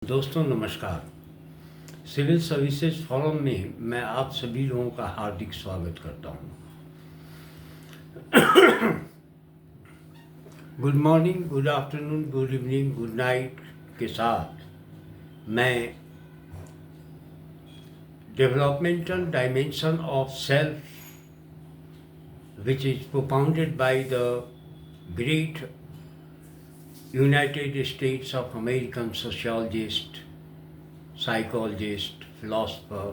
दोस्तों नमस्कार। Civil services forum में मैं आप सभी लोगों का हार्दिक स्वागत करता हूं। Good morning, good afternoon, good evening, good night के साथ मैं developmental dimension of self which is propounded by the great United States of American sociologist, psychologist, philosopher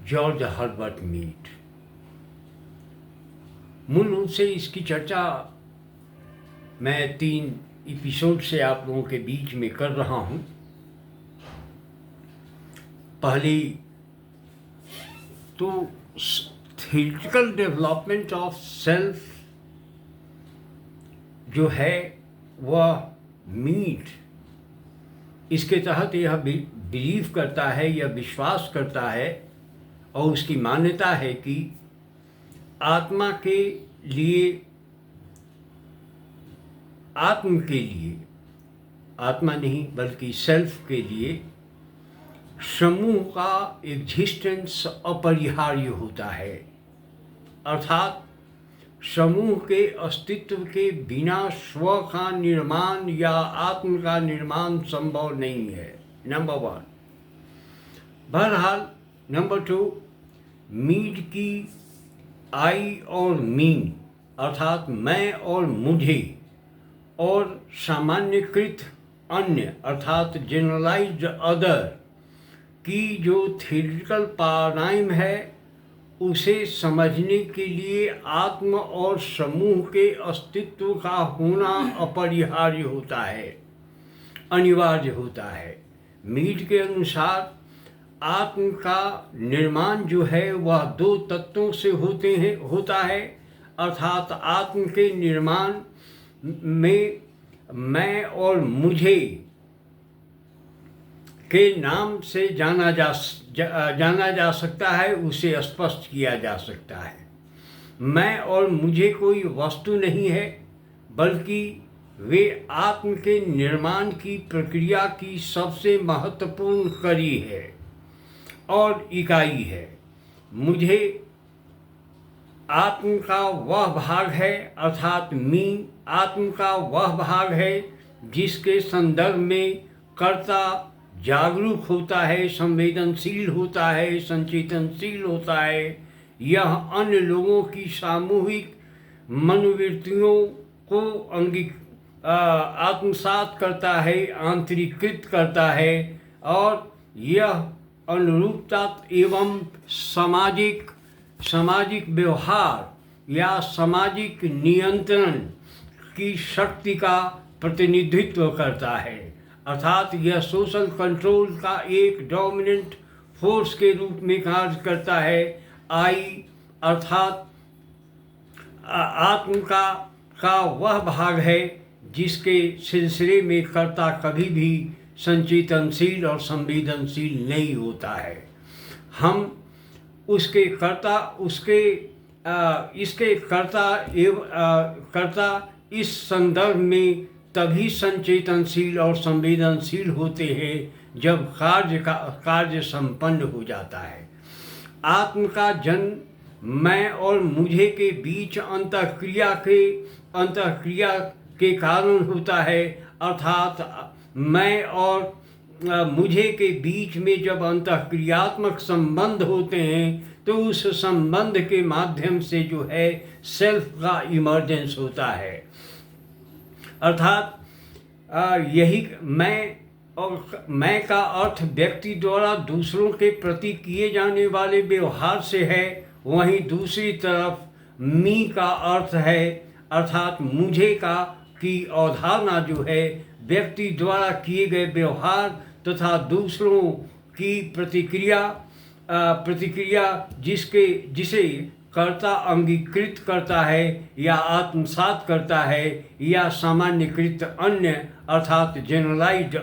George Herbert Mead. मूल रूप से इसकी चर्चा मैं 3 एपिसोड से आप लोगों के बीच में कर रहा हूं। पहली तो थियोरिटिकल डेवलपमेंट ऑफ सेल्फ जो है वह मीड इसके तहत यह बिलीव करता है या विश्वास करता है और उसकी मान्यता है कि आत्मा के लिए आत्मा नहीं बल्कि सेल्फ के लिए समूह का एग्जिस्टेंस अपरिहार्य होता है, अर्थात समूह के अस्तित्व के बिना स्व का निर्माण या आत्म का निर्माण संभव नहीं है। नंबर 1। बहरहाल नंबर 2, मीड की आई और मी अर्थात मैं और मुझे और सामान्यकृत अन्य अर्थात जनरलाइज्ड अदर की जो थियोरिटिकल पैराडाइम है उसे समझने के लिए आत्म और समूह के अस्तित्व का होना अपरिहार्य होता है, अनिवार्य होता है। मीड के अनुसार आत्म का निर्माण जो है वह 2 तत्वों से होता है, अर्थात आत्म के निर्माण में मैं और मुझे के नाम से जाना जा सकता है, उसे स्पष्ट किया जा सकता है। मैं और मुझे कोई वस्तु नहीं है बल्कि वे आत्म के निर्माण की प्रक्रिया की सबसे महत्वपूर्ण कड़ी है और इकाई है। मुझे आत्म का वह भाग है अर्थात मी आत्म का वह भाग है जिसके संदर्भ में कर्ता जागरूक होता है, संवेदनशील होता है, संचेतनशील होता है। यह अन्य लोगों की सामूहिक मनोवृत्तियों को आत्मसात करता है, आंतरिकृत करता है और यह अनुरूपता एवं सामाजिक व्यवहार या सामाजिक नियंत्रण की शक्ति का प्रतिनिधित्व करता है, अर्थात यह सोशल कंट्रोल का एक डोमिनेंट फोर्स के रूप में कार्य करता है। आई अर्थात आत्म का वह भाग है जिसके सिलसिले में कर्ता कभी भी संचेतनशील और संवेदनशील नहीं होता है। हम उसके कर्ता इसके कर्ता इस संदर्भ में तभी संचेतनशील और संवेदनशील होते हैं जब कार्य संपन्न हो जाता है। आत्म का जन्म मैं और मुझे के बीच अंतःक्रिया के कारण होता है, अर्थात मैं और मुझे के बीच में जब अंतःक्रियात्मक संबंध होते हैं तो उस संबंध के माध्यम से जो है सेल्फ का इमर्जेंस होता है, अर्थात यही मैं का अर्थ व्यक्ति द्वारा दूसरों के प्रति किए जाने वाले व्यवहार से है, वहीं दूसरी तरफ मी का अर्थ है अर्थात मुझे की अवधारणा जो है व्यक्ति द्वारा किए गए व्यवहार तथा दूसरों की प्रतिक्रिया जिसे कर्ता अंगीकृत करता है या आत्मसात करता है या सामान्यकृत अन्य अर्थात जनरलाइज्ड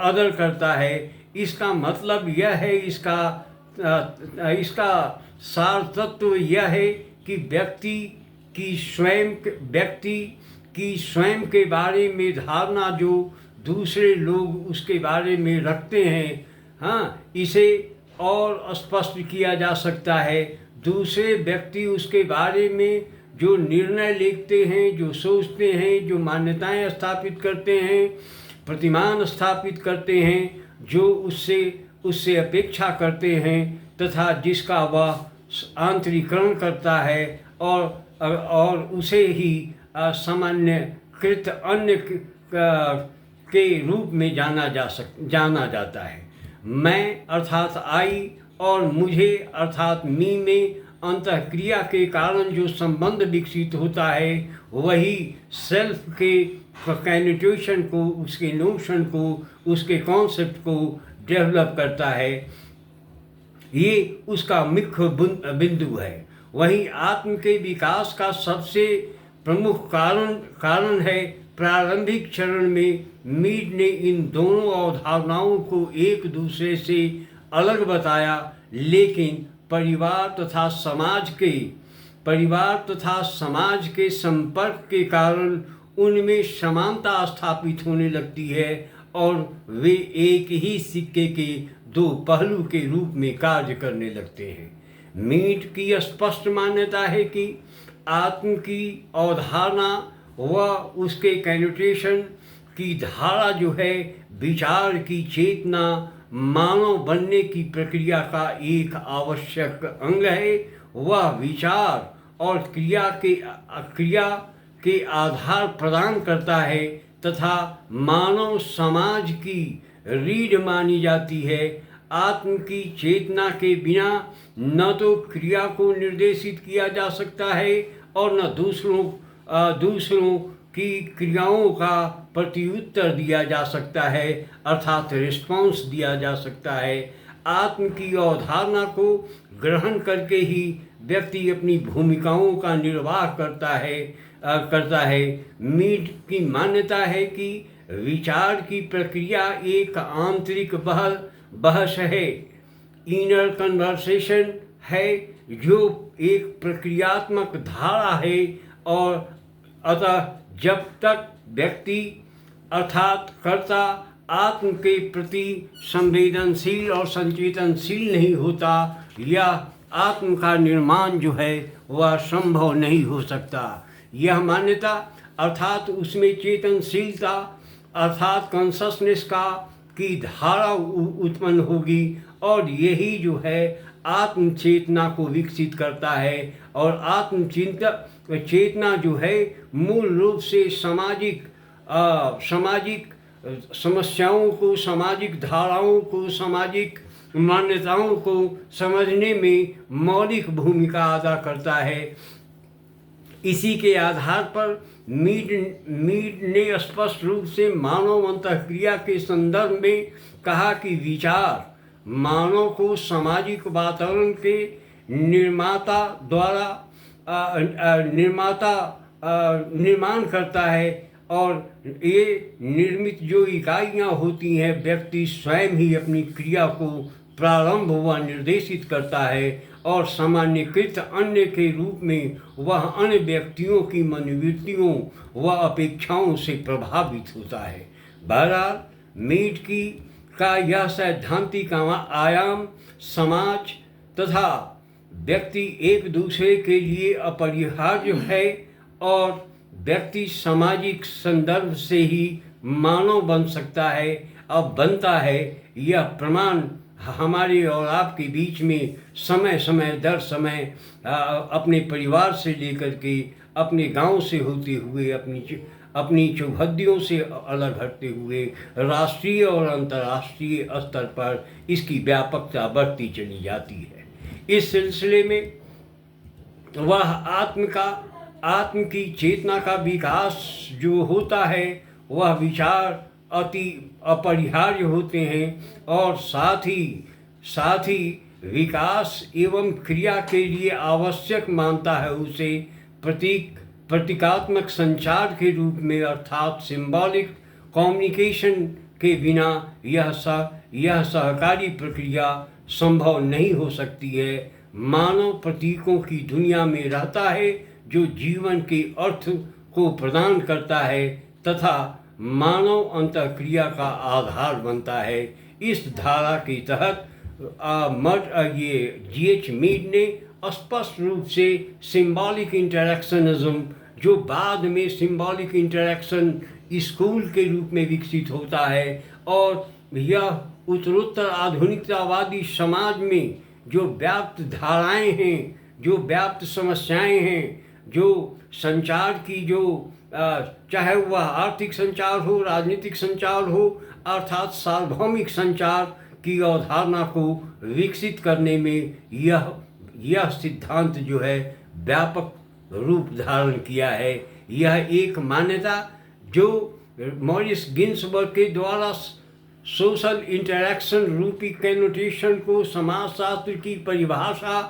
अदर करता है। इसका मतलब यह है, इसका सार तत्व यह है कि व्यक्ति कि स्वयं के बारे में धारणा जो दूसरे लोग उसके बारे में रखते हैं, हाँ, इसे और स्पष्ट किया जा सकता है। दूसरे व्यक्ति उसके बारे में जो निर्णय लेते हैं, जो सोचते हैं, जो मान्यताएं स्थापित करते हैं, प्रतिमान स्थापित करते हैं, जो उससे अपेक्षा करते हैं तथा जिसका वह आंतरीकरण करता है और उसे ही सामान्यकृत अन्य के रूप में जाना जाता है। मैं अर्थात आई और मुझे अर्थात मी में अंतःक्रिया के कारण जो संबंध विकसित होता है वही सेल्फ के कॉन्स्टिट्यूशन को, उसके नोशन को, उसके कॉन्सेप्ट को डेवलप करता है। ये उसका मुख्य बिंदु है। वही आत्म के विकास का सबसे प्रमुख कारण है। प्रारंभिक चरण में मीड ने इन दोनों अवधारणाओं को एक दूसरे से अलग बताया, लेकिन परिवार तथा समाज के संपर्क के कारण उनमें समानता स्थापित होने लगती है और वे एक ही सिक्के के दो पहलू के रूप में कार्य करने लगते हैं। मीड की स्पष्ट मान्यता है कि आत्म की अवधारणा व उसके कॉन्नोटेशन की धारा जो है विचार की चेतना मानव बनने की प्रक्रिया का एक आवश्यक अंग है। वह विचार और क्रिया के आधार प्रदान करता है तथा मानव समाज की रीढ़ मानी जाती है। आत्म की चेतना के बिना न तो क्रिया को निर्देशित किया जा सकता है और न दूसरों की क्रियाओं का प्रत्युत्तर दिया जा सकता है, अर्थात रिस्पॉन्स दिया जा सकता है। आत्म की अवधारणा को ग्रहण करके ही व्यक्ति अपनी भूमिकाओं का निर्वाह करता है। मीड की मान्यता है कि विचार की प्रक्रिया एक आंतरिक बहस है, इनर कन्वर्सेशन है, जो एक प्रक्रियात्मक धारा है। और अतः जब तक व्यक्ति अर्थात कर्ता आत्म के प्रति संवेदनशील और संचेतनशील नहीं होता, या आत्म का निर्माण जो है वह संभव नहीं हो सकता। यह मान्यता अर्थात उसमें चेतनशीलता अर्थात कॉन्शसनेस की धारा उत्पन्न होगी और यही जो है आत्म चेतना को विकसित करता है। और आत्म चेतना जो है मूल रूप से सामाजिक समस्याओं को, सामाजिक धाराओं को, सामाजिक मान्यताओं को समझने में मौलिक भूमिका अदा करता है। इसी के आधार पर मीड ने स्पष्ट रूप से मानव अंतःक्रिया के संदर्भ में कहा कि विचार मानव को सामाजिक वातावरण के निर्माण करता है और ये निर्मित जो इकाइयाँ होती हैं, व्यक्ति स्वयं ही अपनी क्रिया को प्रारंभ व निर्देशित करता है और सामान्यकृत अन्य के रूप में वह अन्य व्यक्तियों की मनोवृत्तियों व अपेक्षाओं से प्रभावित होता है। बहरहाल मीड का यह सैद्धांतिक आयाम समाज तथा व्यक्ति एक दूसरे के लिए अपरिहार्य है और व्यक्ति सामाजिक संदर्भ से ही मानव बन सकता है, अब बनता है। यह प्रमाण हमारे और आपके बीच में समय दर समय अपने परिवार से लेकर के अपने गांव से होते हुए अपनी चौहद्दियों से अलग हटते हुए राष्ट्रीय और अंतर्राष्ट्रीय स्तर पर इसकी व्यापकता बढ़ती चली जाती है। इस सिलसिले में वह आत्म की चेतना का विकास जो होता है वह विचार अति अपरिहार्य होते हैं और साथ ही विकास एवं क्रिया के लिए आवश्यक मानता है उसे प्रतीकात्मक संचार के रूप में, अर्थात सिंबॉलिक कम्युनिकेशन के बिना यह सहकारी प्रक्रिया संभव नहीं हो सकती है। मानव प्रतीकों की दुनिया में रहता है जो जीवन के अर्थ को प्रदान करता है तथा मानव अंतःक्रिया का आधार बनता है। इस धारा के तहत ये जीएच मीड ने स्पष्ट रूप से सिंबॉलिक इंटरैक्शनिज्म, जो बाद में सिंबॉलिक इंटरैक्शन स्कूल के रूप में विकसित होता है, और यह उत्तरोत्तर आधुनिकतावादी समाज में जो व्याप्त धाराएं हैं, जो व्याप्त समस्याएं हैं, जो संचार की जो चाहे वह आर्थिक संचार हो, राजनीतिक संचार हो, अर्थात सार्वभौमिक संचार की अवधारणा को विकसित करने में यह सिद्धांत जो है व्यापक रूप धारण किया है। यह एक मान्यता जो मॉरिस गिन्सबर्ग के द्वारा सोशल इंटरैक्शन रूपी कैनोटेशन को समाजशास्त्र की परिभाषा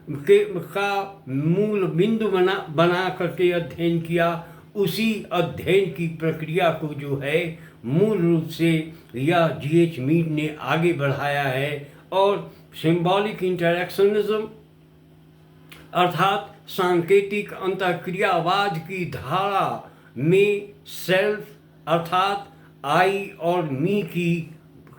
का मूल बिंदु बना करके अध्ययन किया, उसी अध्ययन की प्रक्रिया को जो है मूल रूप से यह जीएच मीड ने आगे बढ़ाया है। और सिंबॉलिक इंटरैक्शनिज्म अर्थात सांकेतिक अंतःक्रियावाद की धारा में सेल्फ अर्थात आई और मी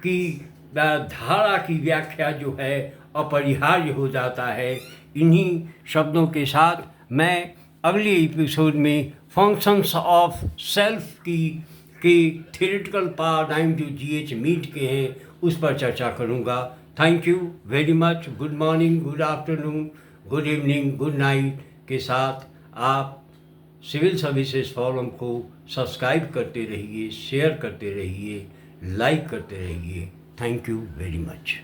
की धारा की व्याख्या जो है अपरिहार्य हो जाता है। इन्हीं शब्दों के साथ मैं अगले एपिसोड में फंक्शंस ऑफ सेल्फ की थ्योरेटिकल पैराडाइम जो जीएच मीड के हैं उस पर चर्चा करूँगा। Thank you very much. Good morning, good afternoon, good evening, good night के साथ आप सिविल सर्विसेज फोरम को सब्सक्राइब करते रहिए, शेयर करते रहिए, लाइक करते रहिए। Thank you very much.